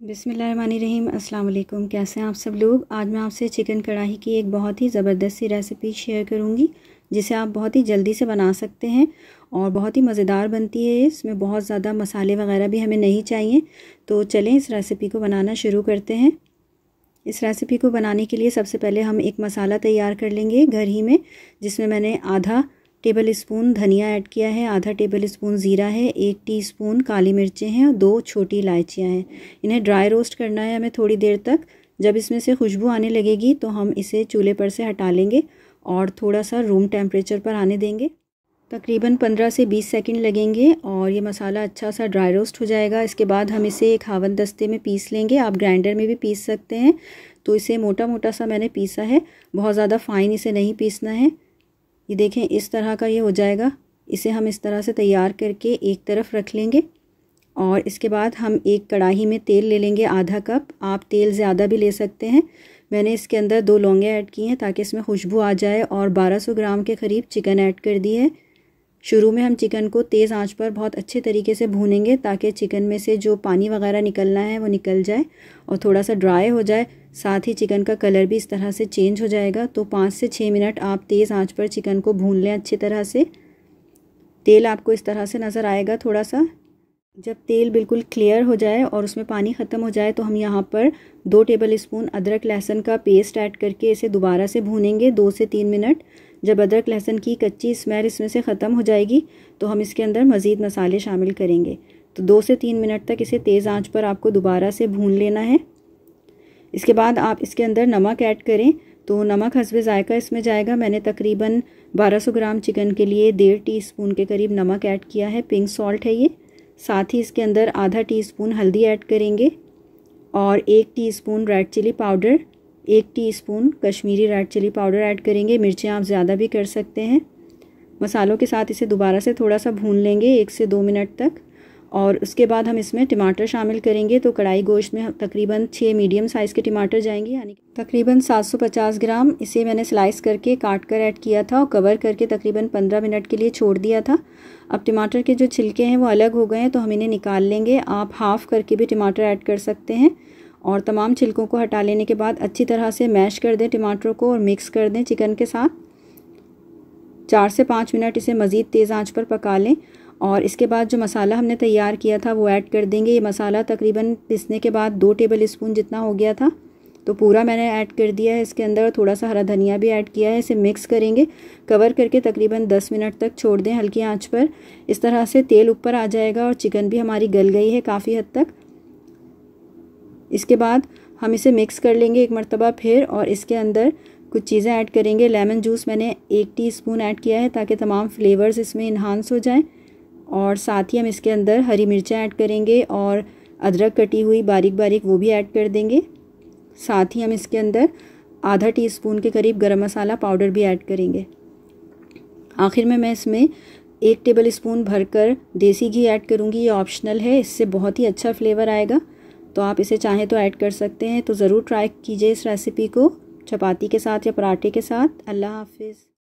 बिस्मिल्लाहिर्रहमानिर्रहीम। अस्सलाम वालेकुम। कैसे हैं आप सब लोग। आज मैं आपसे चिकन कढ़ाई की एक बहुत ही ज़बरदस्त सी रेसिपी शेयर करूंगी जिसे आप बहुत ही जल्दी से बना सकते हैं और बहुत ही मज़ेदार बनती है। इसमें बहुत ज़्यादा मसाले वगैरह भी हमें नहीं चाहिए। तो चलें इस रेसिपी को बनाना शुरू करते हैं। इस रेसिपी को बनाने के लिए सबसे पहले हम एक मसाला तैयार कर लेंगे घर ही में, जिसमें मैंने आधा टेबल स्पून धनिया ऐड किया है, आधा टेबल स्पून ज़ीरा है, 1 टीस्पून काली मिर्चें हैं और 2 छोटी इलायचियाँ हैं। इन्हें ड्राई रोस्ट करना है हमें थोड़ी देर तक। जब इसमें से खुशबू आने लगेगी तो हम इसे चूल्हे पर से हटा लेंगे और थोड़ा सा रूम टेम्परेचर पर आने देंगे। तकरीबन 15 से 20 सेकंड लगेंगे और ये मसाला अच्छा सा ड्राई रोस्ट हो जाएगा। इसके बाद हम इसे एक हावन दस्ते में पीस लेंगे। आप ग्राइंडर में भी पीस सकते हैं। तो इसे मोटा मोटा सा मैंने पीसा है, बहुत ज़्यादा फ़ाइन इसे नहीं पीसना है। ये देखें इस तरह का ये हो जाएगा। इसे हम इस तरह से तैयार करके एक तरफ रख लेंगे और इसके बाद हम एक कढ़ाई में तेल ले लेंगे, आधा कप। आप तेल ज़्यादा भी ले सकते हैं। मैंने इसके अंदर 2 लौंगे ऐड की हैं ताकि इसमें खुशबू आ जाए और 1200 ग्राम के करीब चिकन ऐड कर दी है। शुरू में हम चिकन को तेज़ आंच पर बहुत अच्छे तरीके से भूनेंगे ताकि चिकन में से जो पानी वगैरह निकलना है वो निकल जाए और थोड़ा सा ड्राई हो जाए। साथ ही चिकन का कलर भी इस तरह से चेंज हो जाएगा। तो 5 से 6 मिनट आप तेज़ आंच पर चिकन को भून लें अच्छी तरह से। तेल आपको इस तरह से नज़र आएगा थोड़ा सा। जब तेल बिल्कुल क्लियर हो जाए और उसमें पानी ख़त्म हो जाए तो हम यहाँ पर 2 टेबल स्पून अदरक लहसुन का पेस्ट ऐड करके इसे दोबारा से भूनेंगे 2 से 3 मिनट। जब अदरक लहसुन की कच्ची स्मेल इसमें से ख़त्म हो जाएगी तो हम इसके अंदर मज़ीद मसाले शामिल करेंगे। तो 2 से 3 मिनट तक इसे तेज़ आंच पर आपको दोबारा से भून लेना है। इसके बाद आप इसके अंदर नमक ऐड करें। तो नमक हस्बे ज़ायका इसमें जाएगा। मैंने तकरीबन 1200 ग्राम चिकन के लिए 1.5 टीस्पून के करीब नमक ऐड किया है, पिंक सॉल्ट है ये। साथ ही इसके अंदर आधा टीस्पून हल्दी ऐड करेंगे और 1 teaspoon red chilli powder, 1 teaspoon Kashmiri red chilli powder add करेंगे। मिर्चें आप ज़्यादा भी कर सकते हैं। मसालों के साथ इसे दोबारा से थोड़ा सा भून लेंगे 1 से 2 मिनट तक और उसके बाद हम इसमें टमाटर शामिल करेंगे। तो कढ़ाई गोश्त में तकरीबन 6 मीडियम साइज़ के टमाटर जाएंगे, यानी तकरीबन 750 ग्राम। इसे मैंने स्लाइस करके काट कर ऐड किया था और कवर करके तकरीबन 15 मिनट के लिए छोड़ दिया था। अब टमाटर के जो छिलके हैं वो अलग हो गए हैं तो हम इन्हें निकाल लेंगे। आप हाफ़ करके भी टमाटर ऐड कर सकते हैं और तमाम छिलकों को हटा लेने के बाद अच्छी तरह से मैश कर दें टमाटरों को और मिक्स कर दें चिकन के साथ। 4 से 5 मिनट इसे मज़ीद तेज़ आंच पर पका लें और इसके बाद जो मसाला हमने तैयार किया था वो ऐड कर देंगे। ये मसाला तकरीबन पिसने के बाद 2 टेबल स्पून जितना हो गया था, तो पूरा मैंने ऐड कर दिया है इसके अंदर। थोड़ा सा हरा धनिया भी ऐड किया है। इसे मिक्स करेंगे, कवर करके तकरीबन 10 मिनट तक छोड़ दें हल्की आंच पर। इस तरह से तेल ऊपर आ जाएगा और चिकन भी हमारी गल गई है काफ़ी हद तक। इसके बाद हम इसे मिक्स कर लेंगे एक मरतबा फिर और इसके अंदर कुछ चीज़ें ऐड करेंगे। लेमन जूस मैंने 1 टीस्पून ऐड किया है ताकि तमाम फ्लेवर्स इसमें इन्हांस हो जाएं और साथ ही हम इसके अंदर हरी मिर्चें ऐड करेंगे और अदरक कटी हुई बारीक बारीक वो भी ऐड कर देंगे। साथ ही हम इसके अंदर आधा टीस्पून के करीब गरम मसाला पाउडर भी ऐड करेंगे। आखिर में मैं इसमें 1 टेबल स्पून भरकर देसी घी ऐड करूँगी। ये ऑप्शनल है, इससे बहुत ही अच्छा फ्लेवर आएगा। तो आप इसे चाहें तो ऐड कर सकते हैं। तो ज़रूर ट्राई कीजिए इस रेसिपी को चपाती के साथ या पराठे के साथ। अल्लाह हाफिज़।